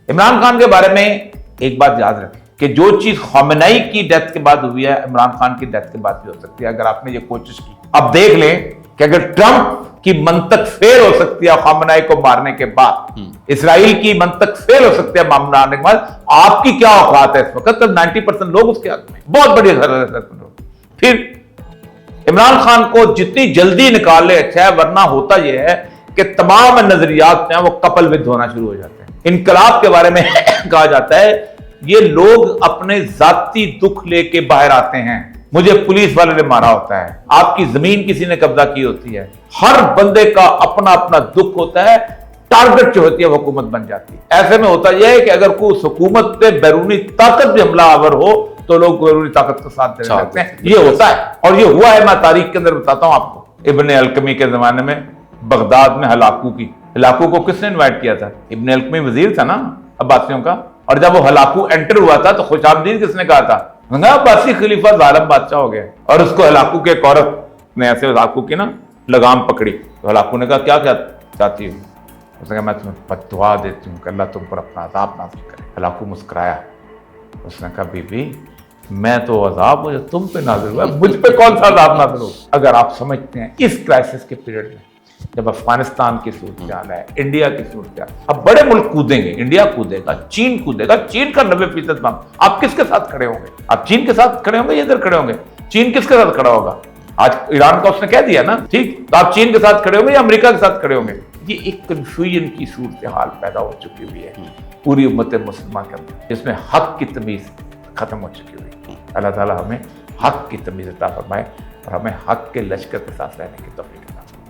عمران خان کے بارے میں ایک بات یاد رکھیں کہ جو چیز خامنئی کی ڈیتھ کے بعد ہوئی ہے عمران خان کی ڈیتھ کے بعد بھی ہو سکتی ہے اگر آپ نے یہ کوشش کی. اب دیکھ لیں کہ اگر ٹرمپ کی منطق فیل ہو سکتی ہے خامنئی کو مارنے کے بعد, اسرائیل کی منطق فیل ہو سکتی ہے مارنے کے بعد, آپ کی کیا اوقات ہے اس وقت؟ 90% لوگ اس کے حق میں, بہت بڑی حد. پھر عمران خان کو جتنی جلدی نکال لے اچھا ہے, ورنہ ہوتا یہ ہے کہ تمام نظریات جو ہیں وہ کپل ود ہونا شروع ہو جاتے ہیں. انقلاب کے بارے میں کہا جاتا ہے یہ لوگ اپنے ذاتی دکھ لے کے باہر آتے ہیں. مجھے پولیس والے نے مارا ہوتا ہے, آپ کی زمین کسی نے قبضہ کی ہوتی ہے, ہر بندے کا اپنا اپنا دکھ ہوتا ہے, ٹارگٹ جو ہوتی ہے وہ حکومت بن جاتی ہے. ایسے میں ہوتا یہ ہے کہ اگر کوئی حکومت پہ بیرونی طاقت بھی حملہ آور ہو تو لوگ بیرونی طاقت کا ساتھ دینے لگتے ہیں. یہ ہوتا ہے اور یہ ہوا ہے. میں تاریخ کے اندر بتاتا ہوں آپ کو. ابن القمی کے زمانے میں بغداد میں ہلاکو کو کس نے انوائٹ کیا تھا؟ ابن القمی وزیر تھا نا عباسیوں کا, اور جب وہ ہلاکو انٹر ہوا تھا تو خوش آمدید کس نے کہا تھا؟ عباسی خلیفہ ظالم بادشاہ ہو گیا. اور اس کو ہلاکو کے ایک عورت نے ایسے ہلاکو کی نا لگام پکڑی تو ہلاکو نے کہا کیا چاہتی ہو؟ اس نے کہا میں تمہیں دعا دیتی ہوں کہ اللہ تم پر اپنا عذاب نازل کرے. ہلاکو مسکرایا, اس نے کہا بی بی میں تو عذاب ہو تم پہ نازل ہوا, مجھ پہ کون سا عذاب نازل ہو؟ اگر آپ سمجھتے ہیں اس کرائسس کے پیریڈ میں جب افغانستان کی صورتحال ہے, انڈیا کی صورتحال, اب بڑے ملک کودیں گے, انڈیا کودے گا, چین کودے گا, چین کا 90% بم, آپ کس کے ساتھ کھڑے ہوں گے؟ آپ چین کے ساتھ کھڑے ہوں گے یا ادھر کھڑے ہوں گے؟ چین کس کے ساتھ کھڑا ہوگا؟ آج ایران کا اس نے کہہ دیا نا, ٹھیک, تو آپ چین کے ساتھ کھڑے ہوں گے یا امریکہ کے ساتھ کھڑے ہوں گے؟ یہ ایک کنفیوژن کی صورتحال پیدا ہو چکی ہوئی ہے پوری امت مسلمان کے اندر, جس میں حق کی تمیز ختم ہو چکی ہوئی. اللہ تعالیٰ ہمیں حق کی تمیز عطا فرمائے اور ہمیں حق کے لشکر کے ساتھ رہنے کی توفیق.